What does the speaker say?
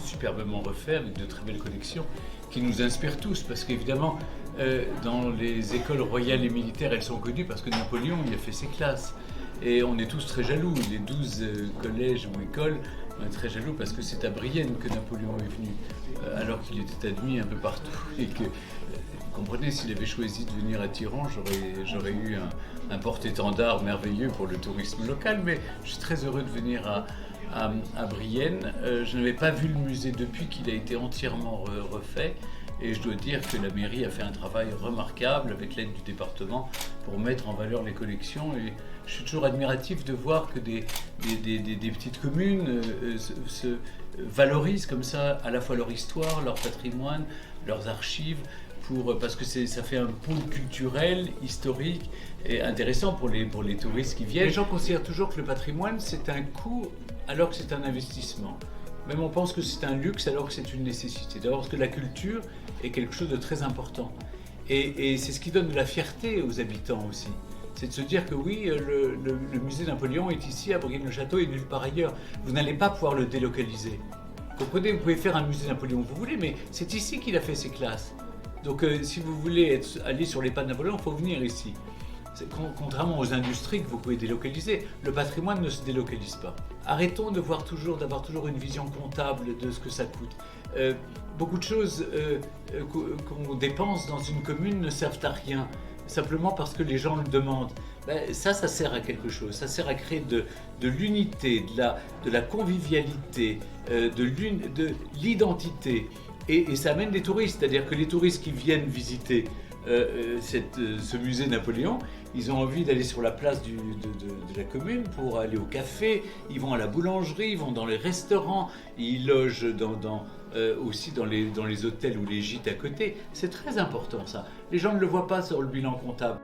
superbement refait avec de très belles collections qui nous inspirent tous parce qu'évidemment dans les écoles royales et militaires elles sont connues parce que Napoléon y a fait ses classes et on est tous très jaloux, les 12 collèges ou écoles on est très jaloux parce que c'est à Brienne que Napoléon est venu alors qu'il était admis un peu partout et que vous comprenez, s'il avait choisi de venir à Tiran, j'aurais eu un porte-étendard merveilleux pour le tourisme local, mais je suis très heureux de venir à Brienne. Je n'avais pas vu le musée depuis qu'il a été entièrement refait, et je dois dire que la mairie a fait un travail remarquable avec l'aide du département pour mettre en valeur les collections. Et je suis toujours admiratif de voir que des petites communes se valorisent comme ça à la fois leur histoire, leur patrimoine, leurs archives, parce que ça fait un pôle culturel, historique et intéressant pour les touristes qui viennent. Les gens considèrent toujours que le patrimoine c'est un coût alors que c'est un investissement. Même on pense que c'est un luxe alors que c'est une nécessité. D'abord parce que la culture est quelque chose de très important. Et c'est ce qui donne de la fierté aux habitants aussi. C'est de se dire que oui, le musée Napoléon est ici à Brienne-le-Château et nulle part ailleurs. Vous n'allez pas pouvoir le délocaliser. Vous comprenez, vous pouvez faire un musée Napoléon vous voulez, mais c'est ici qu'il a fait ses classes. Donc si vous voulez aller sur les pas de Napoléon, il faut venir ici. Contrairement aux industries que vous pouvez délocaliser, le patrimoine ne se délocalise pas. Arrêtons d'avoir toujours une vision comptable de ce que ça coûte. Beaucoup de choses qu'on dépense dans une commune ne servent à rien, simplement parce que les gens le demandent. Ça sert à quelque chose, ça sert à créer de l'unité, de la convivialité, de l'identité. Et ça amène des touristes, c'est-à-dire que les touristes qui viennent visiter ce musée Napoléon, ils ont envie d'aller sur la place de la commune pour aller au café, ils vont à la boulangerie, ils vont dans les restaurants, ils logent aussi dans les hôtels ou les gîtes à côté. C'est très important ça. Les gens ne le voient pas sur le bilan comptable.